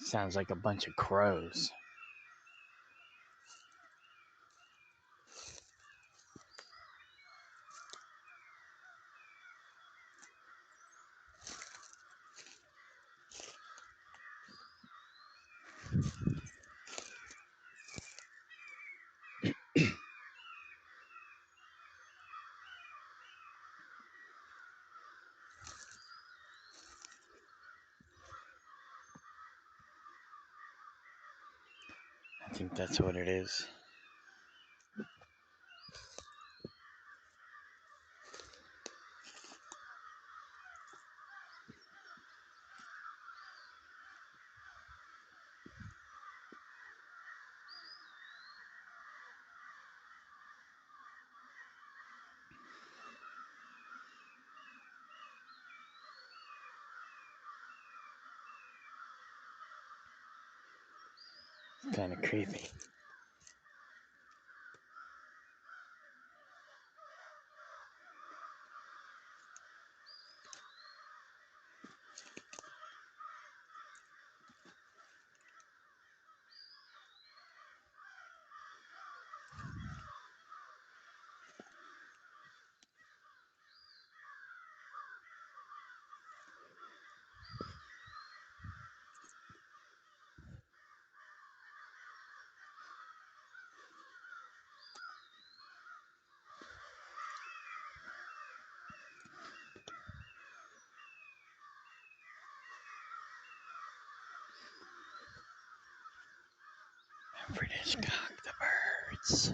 Sounds like a bunch of crows. I think that's what it is. Kind of creepy. British cock the birds.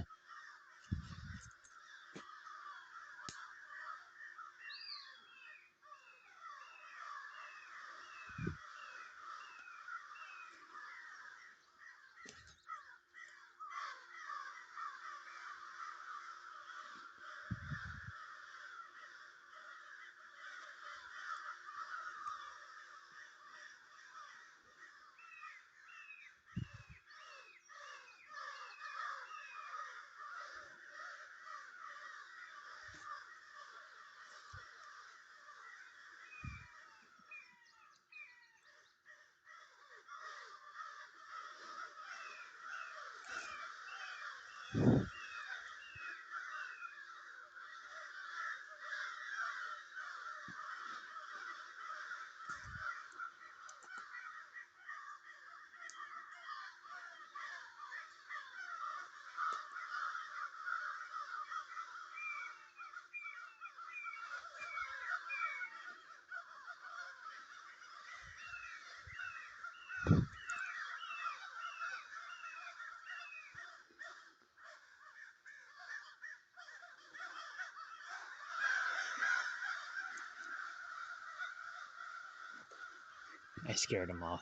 I scared him off.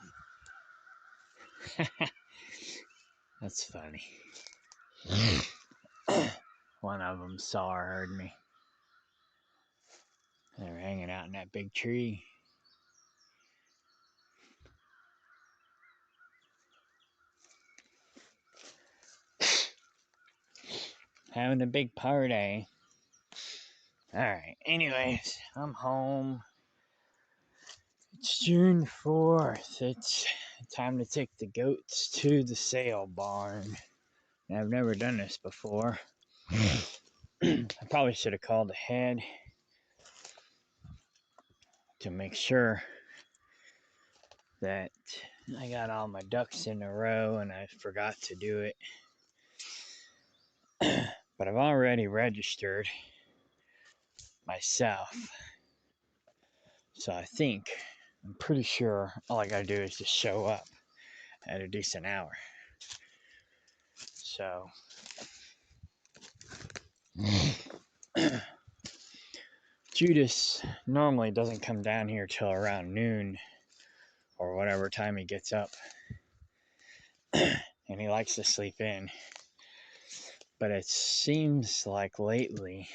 That's funny. One of them saw or heard me. They were hanging out in that big tree. Having a big party. Alright, anyways, I'm home. It's June 4th. It's time to take the goats to the sale barn. And I've never done this before. I probably should have called ahead to make sure that I got all my ducks in a row and I forgot to do it. But I've already registered myself. So I'm pretty sure all I gotta do is just show up at a decent hour. So Judas normally doesn't come down here till around noon or whatever time he gets up. And he likes to sleep in. But it seems like lately,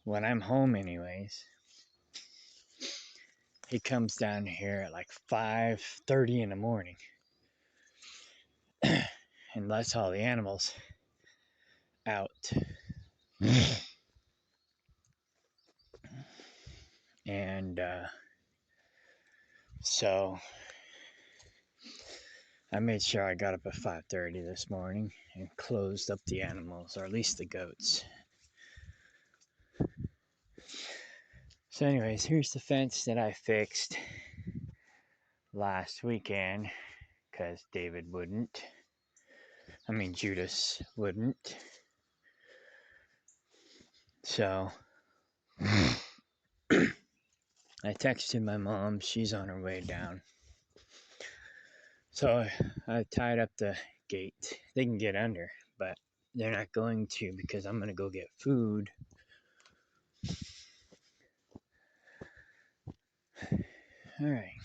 when I'm home anyways, he comes down here at like 5:30 in the morning and lets all the animals out. And So I made sure I got up at 5:30 this morning and closed up the animals, or at least the goats. So, anyways, here's the fence that I fixed last weekend because David wouldn't. I mean, Judas wouldn't. So I texted my mom. She's on her way down. So I tied up the gate. They can get under, but they're not going to because I'm going to go get food. All right.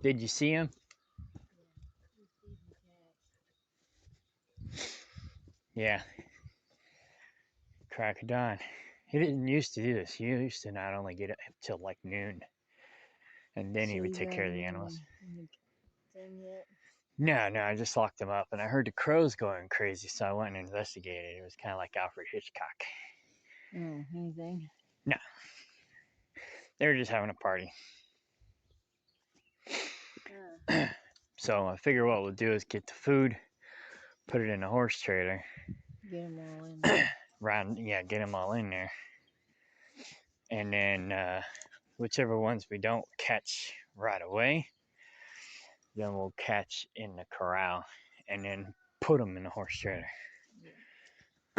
Did you see him? Yeah. Crack of dawn. He didn't used to do this. He used to not only get up till like noon, and then he would take care of the animals. No, I just locked them up, and I heard the crows going crazy, so I went and investigated. It was kind of like Alfred Hitchcock. Oh, anything? No, they were just having a party. So I figure what we'll do is get the food, put it in a horse trailer. Get them all in there. Get them all in there. And then whichever ones we don't catch right away, then we'll catch in the corral and then put them in the horse trailer. Yeah.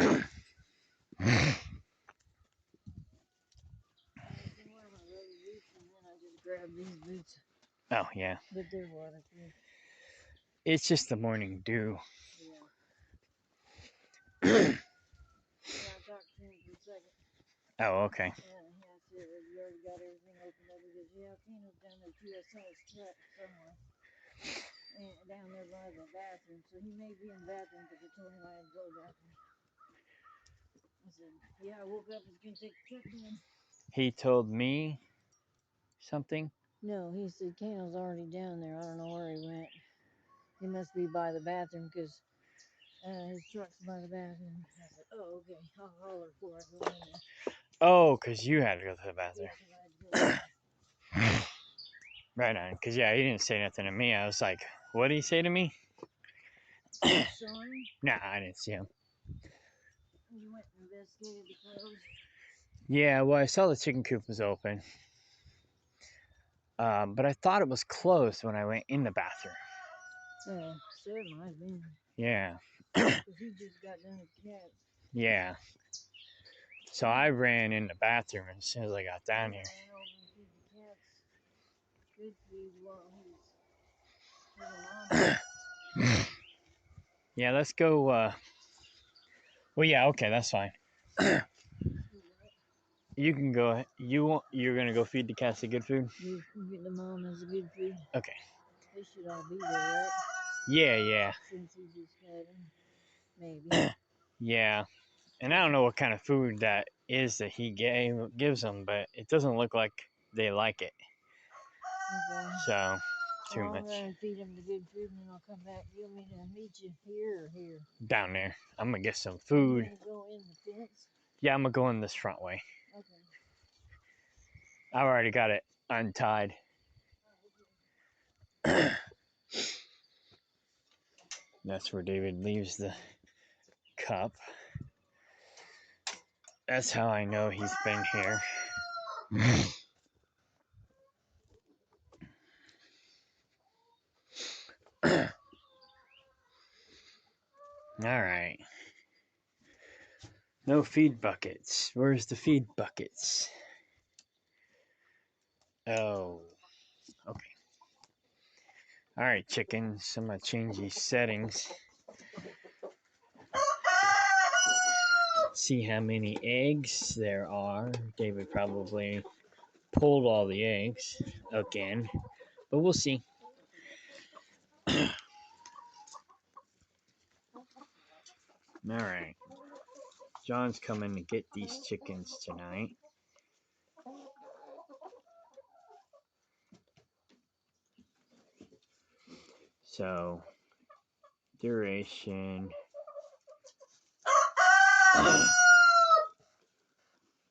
I just grabbed these boots. Oh, yeah. But they're waterproof. It's just the morning dew. Yeah. I talked to him for a second. Oh, okay. Yeah, I said, you already got everything opened up. He goes, yeah, Kano's down there too. I saw his truck somewhere. And down there by the bathroom. So he may be in the bathroom because I told him I had to go to the bathroom. I said, yeah, I woke up and was going to take the truck in. He told me something? No, he said Kano's already down there. I don't know where he went. He must be by the bathroom because his truck's by the bathroom. I said, oh, okay. I'll holler before I go in there. Oh, because you had to go to the bathroom. Yeah, because I had to go in there. Right on. Because, yeah, he didn't say nothing to me. I was like, what did he say to me? You saw him? Nah, I didn't see him. You went and investigated the clothes? Yeah, well, I saw the chicken coop was open. But I thought it was closed when I went in the bathroom. Yeah, so it might have been. Yeah. Because he just got done with cats. Yeah. So I ran in the bathroom as soon as I got down here. I ran over and feed the cats good food while he was putting on. Yeah, let's go. Well, yeah, okay, that's fine. You can go. You're gonna go feed the cats the good food. You get the mom as a good food. Okay. They should all be there, right? Yeah. Since he just had them, maybe. Yeah, and I don't know what kind of food that is that he gives them, but it doesn't look like they like it. Okay. So, too I'll much. go and feed him the good food, and then I'll come back. You want me to meet you here or here? Down there. I'm gonna get some Are you food. gonna go in the fence? Yeah, I'm gonna go in this front way. Okay. I already got it untied. That's where David leaves the cup. That's how I know he's been here. All right. No feed buckets. Where's the feed buckets? Oh, okay. All right, chickens. I'm gonna change these settings. See how many eggs there are. David probably pulled all the eggs again, but we'll see. All right. John's coming to get these chickens tonight. So, duration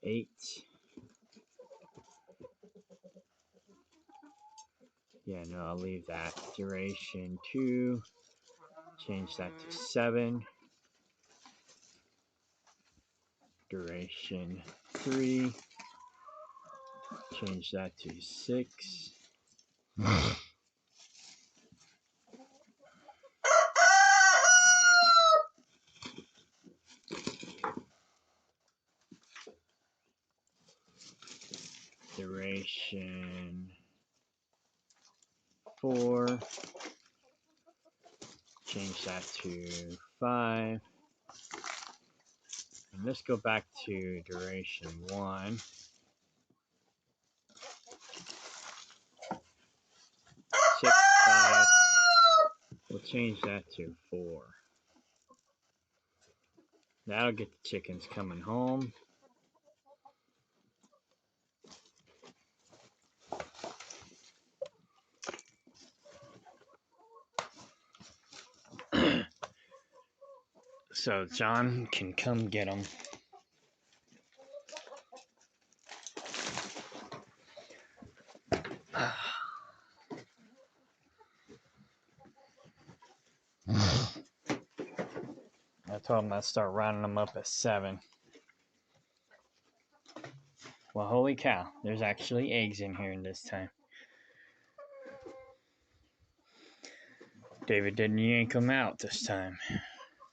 8. Yeah, no, I'll leave that. Duration 2. Change that to 7. Duration 3. Change that to 6. Duration 4. Change that to 5. And let's go back to duration 1. 6, 5. We'll change that to 4. That'll get the chickens coming home. So John can come get them. I told him I'd start rounding them up at 7. Well, holy cow, there's actually eggs in here this time. David didn't yank them out this time.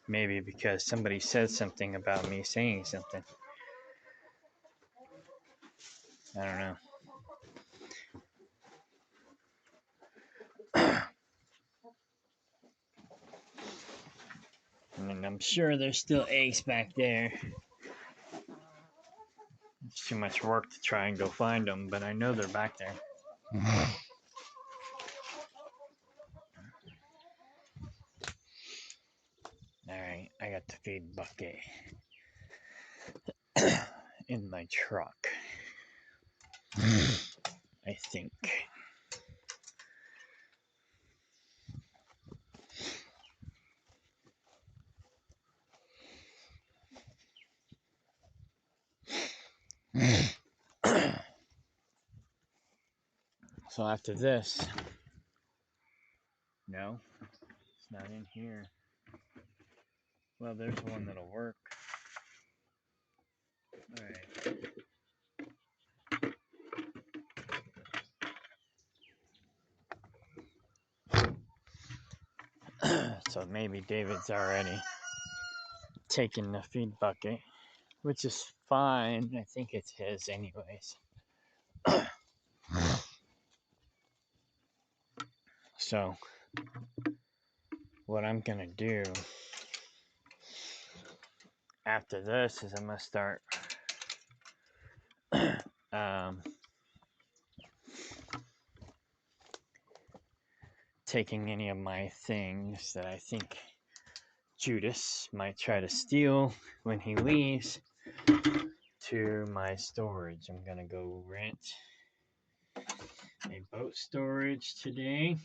Maybe because somebody said something about me saying something. I don't know. And I'm sure there's still eggs back there. It's too much work to try and go find them, but I know they're back there. Alright, I got the feed bucket in my truck. I think. So after this, no, it's not in here. Well, there's one that'll work. Alright. So maybe David's already taken the feed bucket, which is fine. I think it's his anyways. So what I'm gonna do after this is I'm gonna start taking any of my things that I think Judas might try to steal when he leaves to my storage. I'm gonna go rent a boat storage today.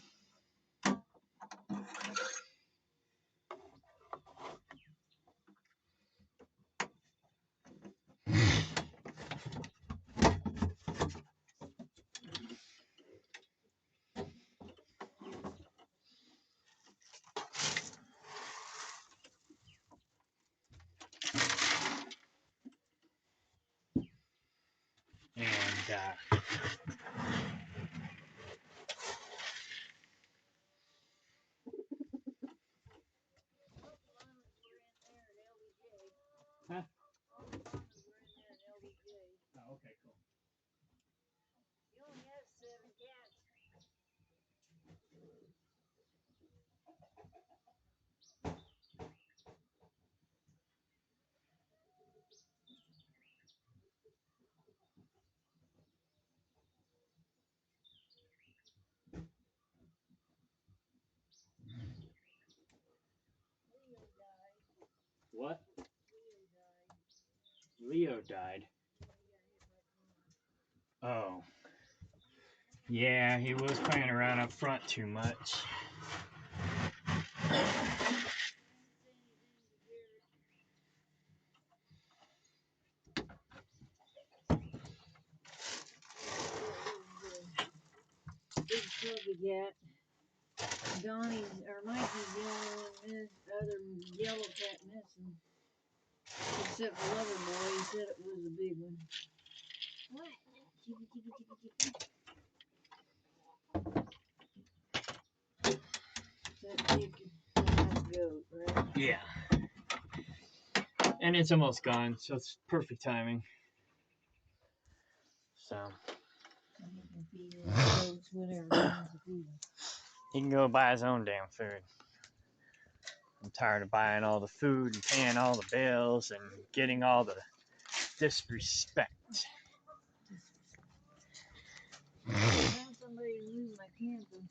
And huh? Oh, okay, cool. You only have 7 cats. Leo died. What? Leo died. Leo died. Yeah, he got hit by a car. Oh. Yeah, he was playing around up front too much. I didn't say anything to Garrett. Big puppy cat. Donnie's or Mikey's the only one the other yellow cat missing. Except for Loverboy, he said it was a big one. What? Chippy, chippy, chippy, chippy. That's goat, right? Yeah. And it's almost gone, so it's perfect timing. So You can feed his goats whatever he wants to feed them. he can go buy his own damn food. I'm tired of buying all the food and paying all the bills and getting all the disrespect. I found somebody to move my camper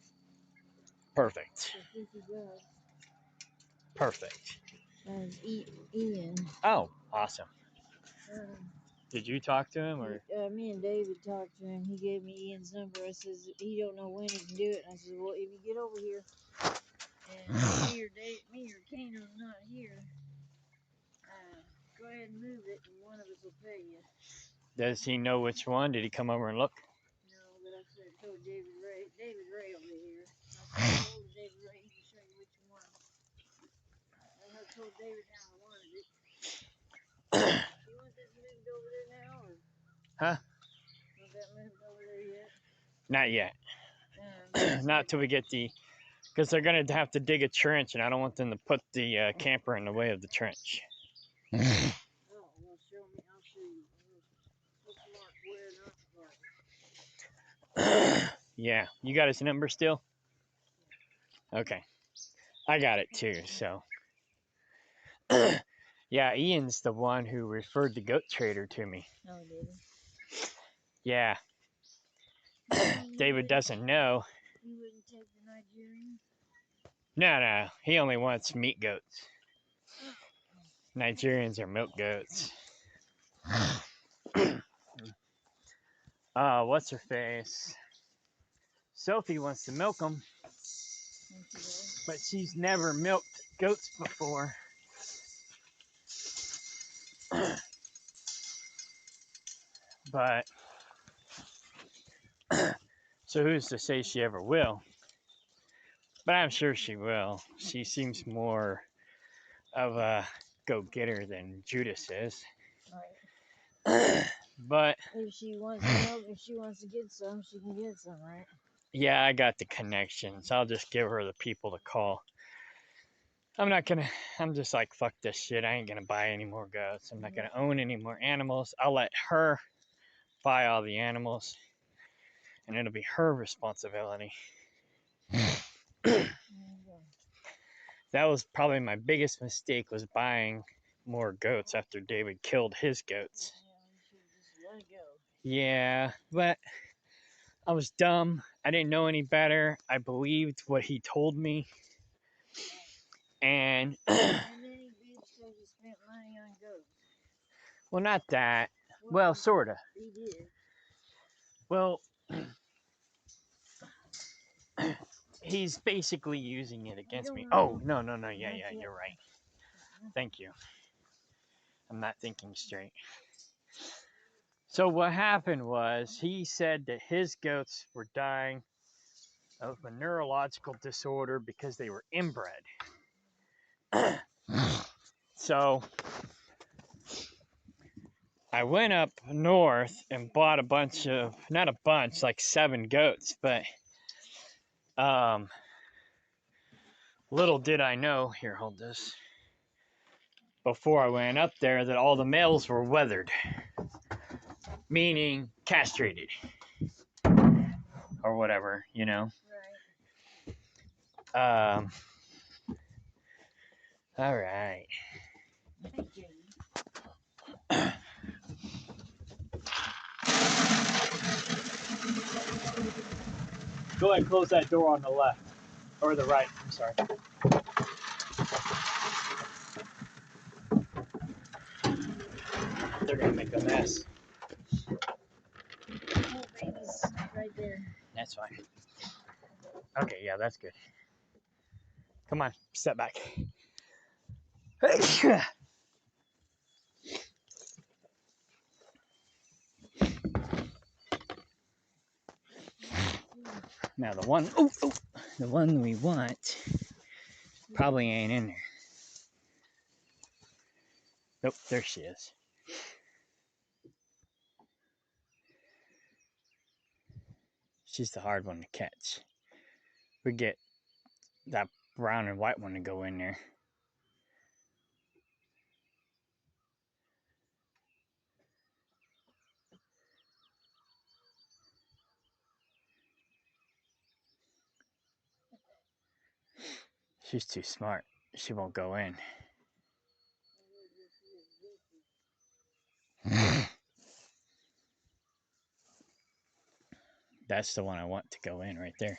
Perfect. for $50. Perfect. That was Ian. Oh, awesome. Um, Did you talk to him or? me and David talked to him. He gave me Ian's number. I says he don't know when he can do it. And I said, well, if you get over here and me or Kano's not here, go ahead and move it, and one of us will pay you. Does he know which one? Did he come over and look? No, but I told David Ray. David Ray will be here. I told David Ray he can show you which one. I told David how I wanted it. You want this moved over there now, or? Huh? Want that moved over there yet? Not yet. Not till we get because they're gonna have to dig a trench, and I don't want them to put the camper in the way of the trench. Oh, well, show me. I'll show you. Let's mark where not to park. Yeah, you got his number still? Okay, I got it too. So, yeah, Ian's the one who referred the goat trader to me. Oh, did he? Yeah. David doesn't know. You wouldn't take the Nigerian? No, he only wants meat goats. Nigerians are milk goats. What's her face? Sophie wants to milk them, but she's never milked goats before. But so who's to say she ever will? But I'm sure she will. She seems more of a go-getter than Judas is. Right. But if she wants to get some, she can get some, right? Yeah, I got the connections. I'll just give her the people to call. I'm just like, fuck this shit. I ain't gonna buy any more goats. I'm not gonna own any more animals. I'll let her buy all the animals, and it'll be her responsibility. That was probably my biggest mistake, was buying more goats after David killed his goats. Let it go. Yeah, but I was dumb. I didn't know any better. I believed what he told me. And then he bitched because he spent money on goats. Well, not that. Well, sorta. He did. Well, he's basically using it against me. Oh, no. Yeah, you're right. Thank you. I'm not thinking straight. So what happened was, he said that his goats were dying of a neurological disorder because they were inbred. So I went up north and bought a bunch of, not a bunch, like 7 goats, but little did I know, here, hold this, before I went up there, that all the males were weathered, meaning castrated, or whatever, you know. Right. All right. Go ahead and close that door on the left, or the right, I'm sorry. They're gonna make a mess. Oh, baby's right there. That's fine. Okay, yeah, that's good. Come on, step back. Now the one we want probably ain't in there. Nope, there she is. She's the hard one to catch. We get that brown and white one to go in there. She's too smart. She won't go in. That's the one I want to go in right there.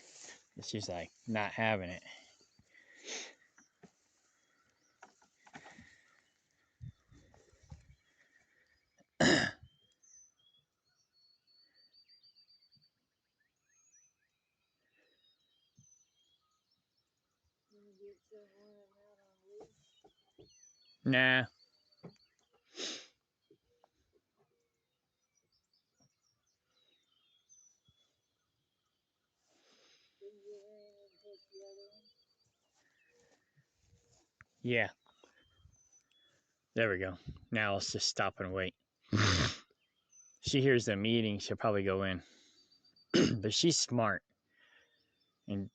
She's like not having it. Nah. Yeah. There we go. Now let's just stop and wait. She hears them eating, she'll probably go in. But she's smart. And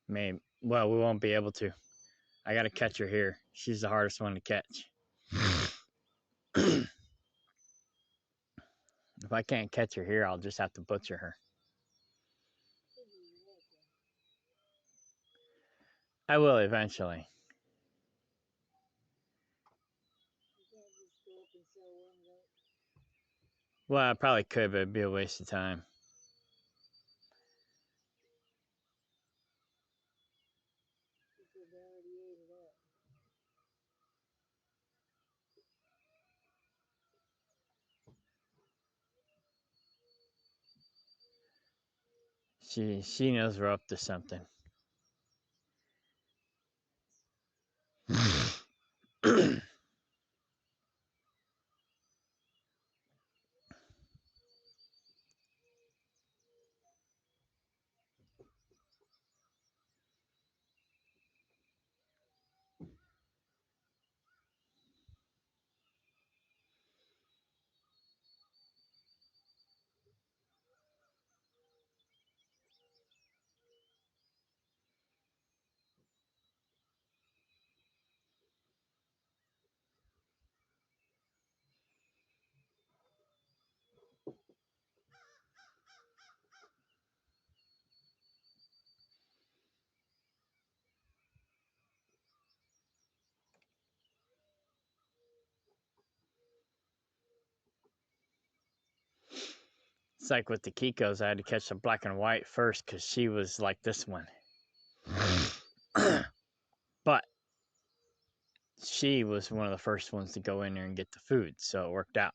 maybe, well, we won't be able to. I gotta catch her here. She's the hardest one to catch. If I can't catch her here, I'll just have to butcher her. I will eventually. Well, I probably could, but it'd be a waste of time. She knows we're up to something. It's like with the Kikos, I had to catch the black and white first because she was like this one. But she was one of the first ones to go in there and get the food, so it worked out.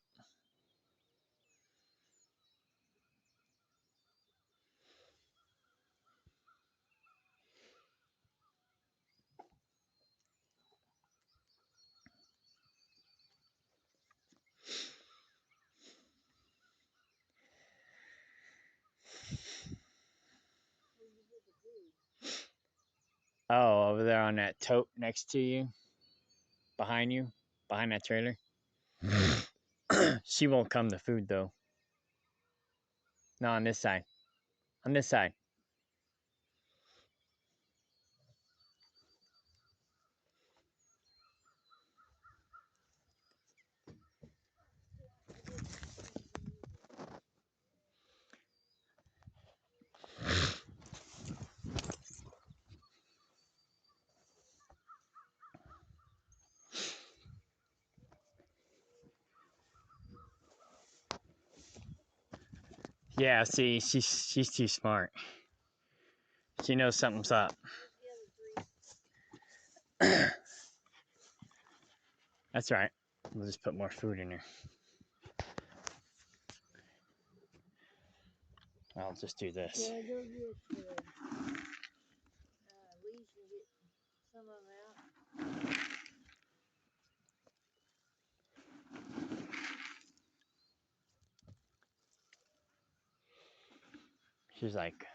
Oh, over there on that tote next to you, behind that trailer. She won't come to food though. No, on this side. On this side. Yeah, see, she's too smart. She knows something's up. That's right. We'll just put more food in there. I'll just do this. Yeah, go get leash and get some of them out. She's like,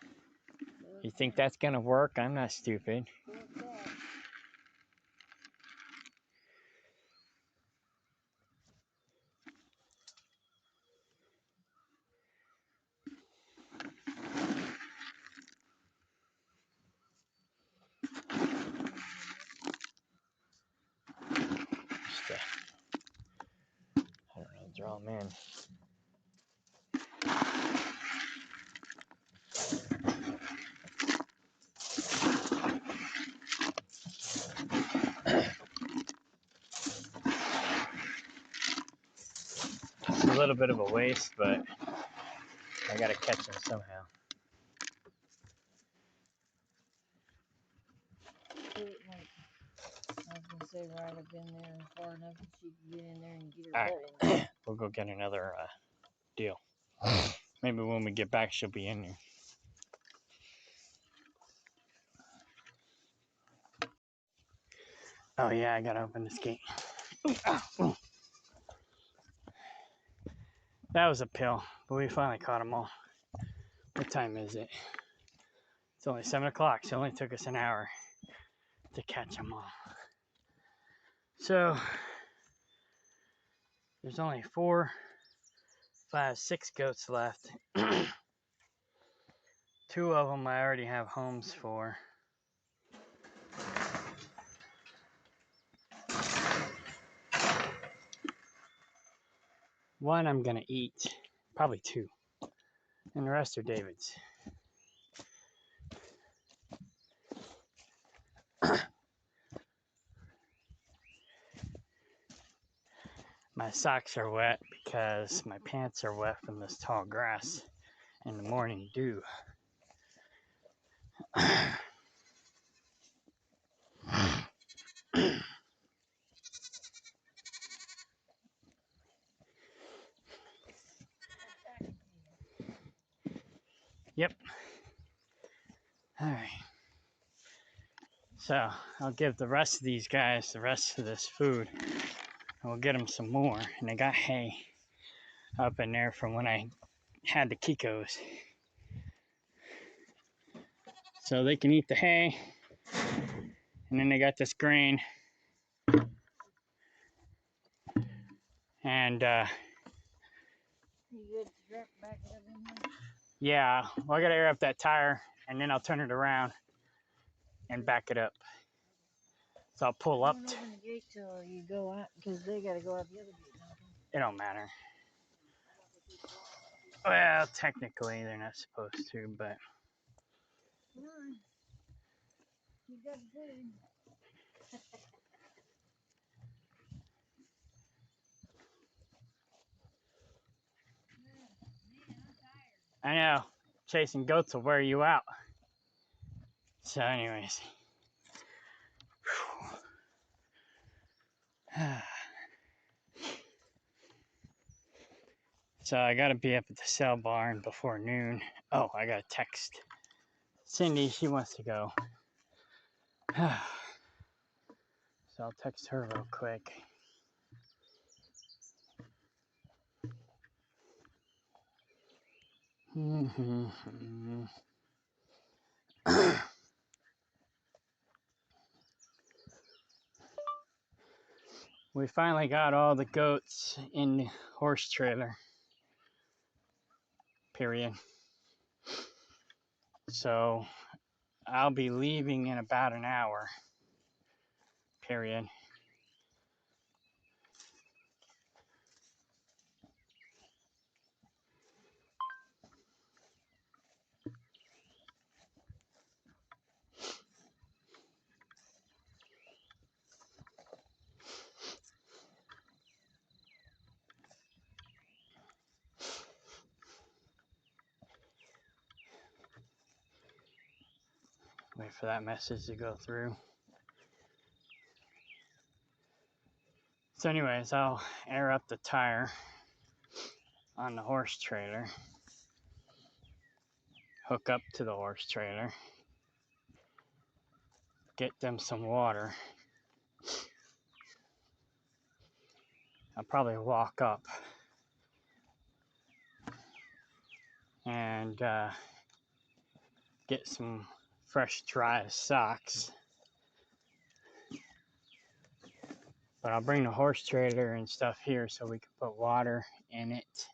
So you think that's gonna work? I'm not stupid. what's that? Just, I don't know, draw them in. It's a little bit of a waste, but I gotta catch them somehow. Put it like, I was gonna say right up in there far enough that she can get in there and get her All butt right. in. We'll go get another deal. Maybe when we get back, she'll be in there. Oh yeah, I gotta open this gate. Ooh, ow, ooh. That was a pill, but we finally caught them all. What time is it? It's only 7 o'clock, so it only took us an hour to catch them all. So there's only 4, 5, 6 goats left. 2 of them I already have homes for. One I'm gonna eat, probably 2, and the rest are David's. My socks are wet because my pants are wet from this tall grass in the morning dew. Yep. All right. So I'll give the rest of these guys the rest of this food. And we'll get them some more. And I got hay up in there from when I had the Kikos. So they can eat the hay. And then they got this grain. And You good to strap back it up in here? yeah, well, I gotta air up that tire and then I'll turn it around and back it up. So I'll pull up. Don't open the gate till you go out, because they gotta go out the other gate, don't they? It don't matter. Well, technically they're not supposed to, but Come on. You got the food. I know chasing goats will wear you out. So, anyways. So I gotta be up at the cell barn before noon. Oh, I got a text. Cindy, she wants to go. So I'll text her real quick. We finally got all the goats in the horse trailer. Period. So I'll be leaving in about an hour. Period. Wait for that message to go through. So anyways, I'll air up the tire on the horse trailer, hook up to the horse trailer, get them some water. I'll probably walk up and get some fresh, dry socks. But I'll bring the horse trailer and stuff here so we can put water in it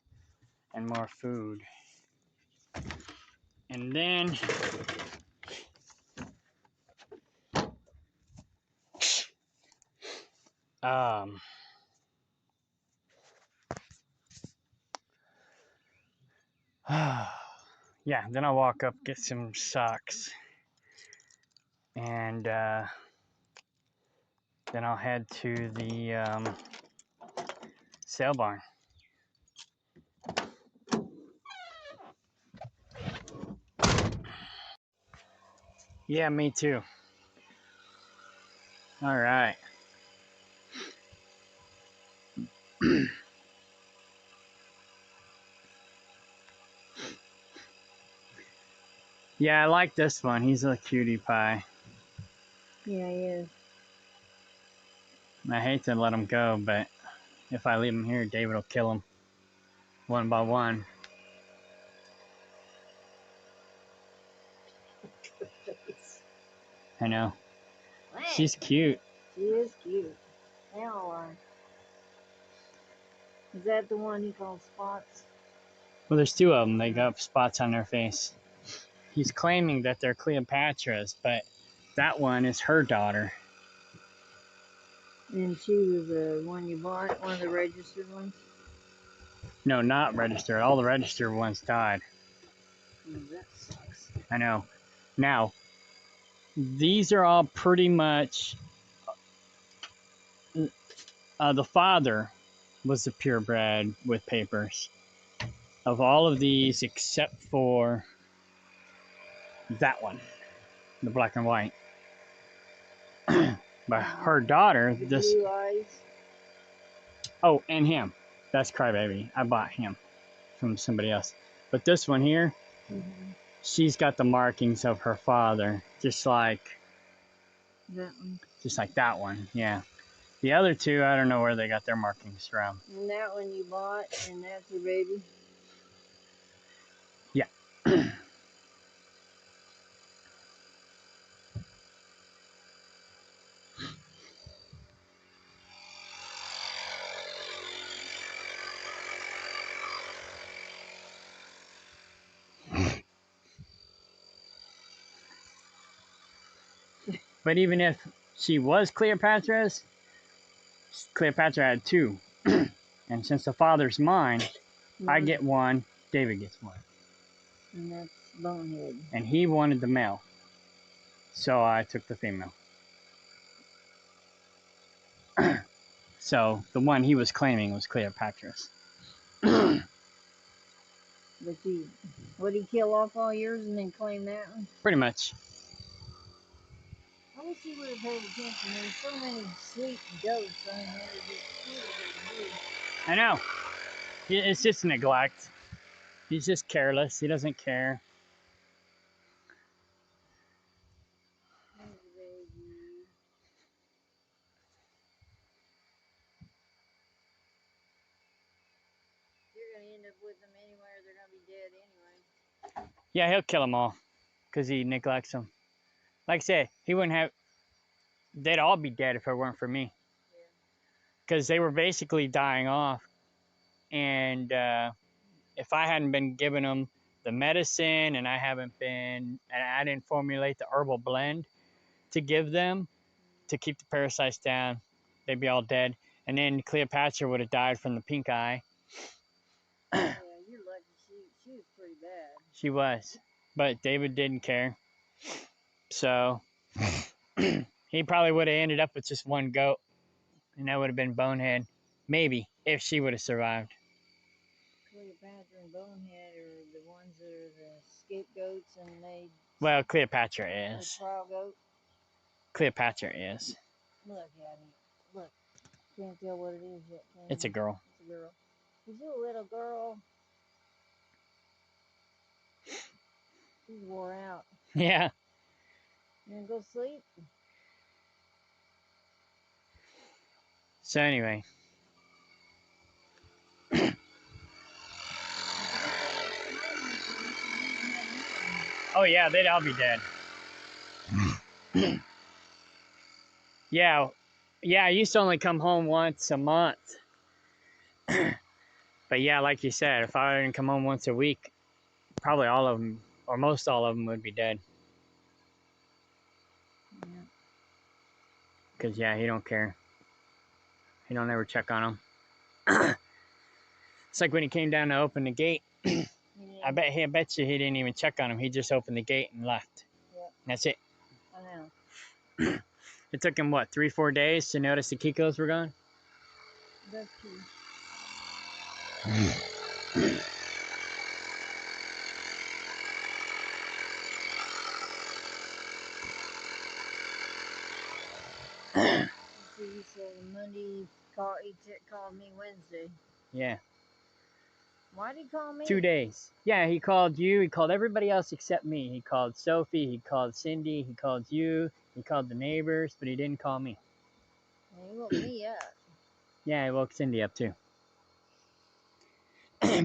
and more food. And then um yeah, then I'll walk up, get some socks, and then I'll head to the sale barn. Yeah, me too. All right. Yeah, I like this one. He's a cutie pie. Yeah, he is. I hate to let him go, but if I leave him here, David will kill him one by one. I know. She's cute. She is cute. They all are. Is that the one he calls Spots? Well, there's two of them. They got spots on their face. He's claiming that they're Cleopatra's, but that one is her daughter. And she was the one you bought, one of the registered ones? No, not registered. All the registered ones died. Oh, that sucks. I know. Now, these are all pretty much... the father was the purebred with papers. Of all of these, except for that one, the black and white. But her daughter, The this... blue eyes. Oh, and him. That's Crybaby. I bought him from somebody else. But this one here, she's got the markings of her father, just like that one. Yeah. The other two, I don't know where they got their markings from. And that one you bought, and that's her baby? Yeah. But even if she was Cleopatra's, Cleopatra had two. And since the father's mine, I get one, David gets one. And that's Bonehead. And he wanted the male. So I took the female. So the one he was claiming was Cleopatra's. But would he kill off all yours and then claim that one? Pretty much. I wish he would have paid attention. There's so many sweet goats on there. I know. It's just neglect. He's just careless. He doesn't care. You're going to end up with them anywhere. They're going to be dead anyway. Yeah, he'll kill them all because he neglects them. Like I said, he wouldn't have... They'd all be dead if it weren't for me. Because they were basically dying off. And if I hadn't been giving them the medicine and I didn't formulate the herbal blend to give them to keep the parasites down, they'd be all dead. And then Cleopatra would have died from the pink eye. Yeah, you're lucky. She was pretty bad. She was. But David didn't care. So he probably would have ended up with just one goat. And that would have been Bonehead. Maybe, if she would have survived. Cleopatra and Bonehead are the ones that are the scapegoats, and they... Well, Cleopatra is. The trial goat? Cleopatra is. Look, Abby. Look. Can't tell what it is yet, can you? It's a girl. It's a girl. Is you a little girl? She's wore out. Yeah. You wanna go sleep? So anyway. Oh yeah, they'd all be dead. Yeah, I used to only come home once a month. But yeah, like you said, if I didn't come home once a week, probably all of them, or most all of them, would be dead. Yeah. Cause yeah, he don't care. He don't ever check on them. It's like when he came down to open the gate. I bet you he didn't even check on him. He just opened the gate and left. Yeah. That's it. I know. It took him what, 3-4 days to notice the Kikos were gone? That's true. See, so Monday called me Wednesday. Yeah. Why did he call me? 2 days. Yeah, he called you. He called everybody else except me. He called Sophie. He called Cindy. He called you. He called the neighbors, but he didn't call me. And he woke me up. Yeah, he woke Cindy up too.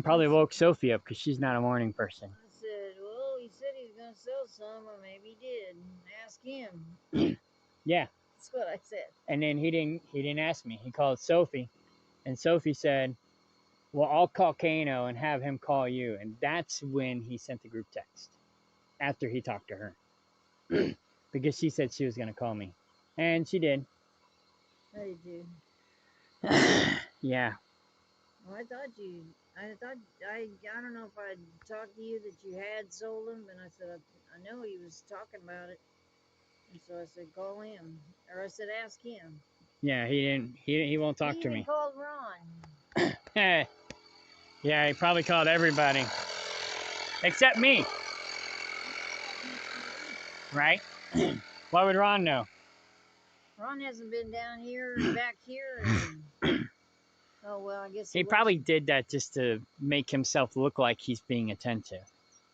Probably woke Sophie up because she's not a morning person. I said, well, he said he was going to sell some, or maybe he did. Ask him. Yeah. That's what I said. And then he didn't ask me. He called Sophie, and Sophie said, well, I'll call Kano and have him call you. And that's when he sent the group text, after he talked to her. Because she said she was going to call me. And she did. I did. Yeah. Well, I don't know if I talked to you that you had sold him, and I said, I know he was talking about it. And so I said, call him. Or I said, ask him. Yeah, he won't talk He to even me. called Ron. Yeah, he probably called everybody. Except me. Right? Why would Ron know? Ron hasn't been down here, back here. Oh, well, I guess he probably did that just to make himself look like he's being attentive.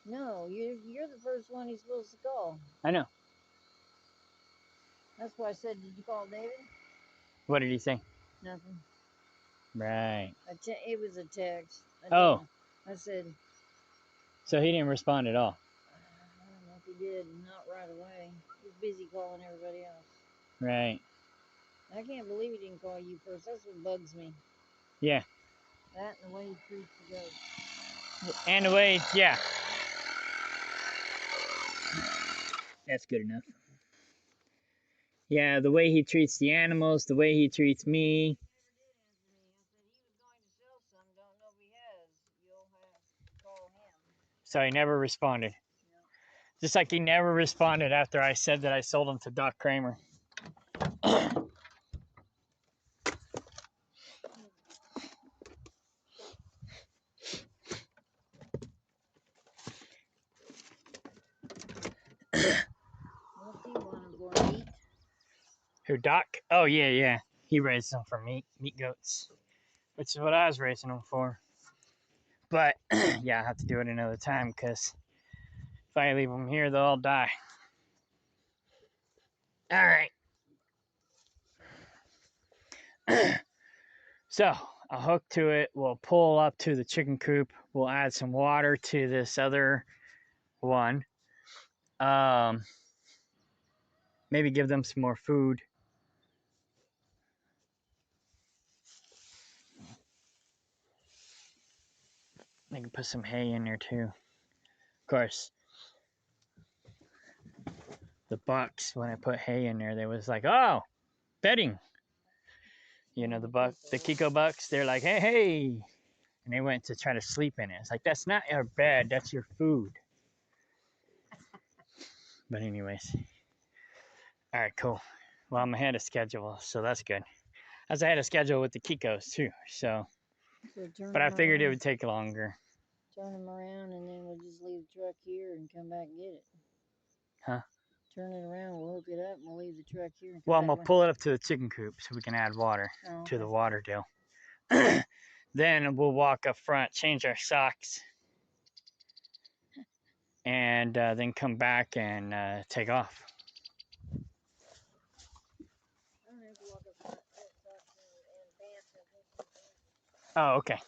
No, you're the first one he's supposed to call. I know. That's why I said, did you call David? What did he say? Nothing. Right. It was a text. Oh. I said. So he didn't respond at all. I don't know if he did. Not right away. He was busy calling everybody else. Right. I can't believe he didn't call you first. That's what bugs me. Yeah. That and the way he treats the goats. And the way, yeah. That's good enough. Yeah, the way he treats the animals, the way he treats me. So he never responded. No. Just like he never responded after I said that I sold him to Doc Kramer. What's he want for meat? Who, Doc? Oh, yeah. He raised them for meat goats, which is what I was raising them for. But, yeah, I have to do it another time because if I leave them here, they'll all die. All right. So, I'll hook to it. We'll pull up to the chicken coop. We'll add some water to this other one. Maybe give them some more food. I can put some hay in there too. Of course, the bucks, when I put hay in there, they was like, oh, bedding. You know, the Kiko bucks, they're like, hey. And they went to try to sleep in it. It's like, that's not your bed, that's your food. But anyways. All right, cool. Well, I'm ahead of schedule, so that's good. As I had a schedule with the Kikos too, so but I figured it would take longer. Turn them around, and then we'll just leave the truck here and come back and get it. Huh? Turn it around, we'll hook it up, and we'll leave the truck here. And well, I'm going to pull it up to the chicken coop so we can add water to the water deal. Then we'll walk up front, change our socks, and then come back and take off. Oh, okay.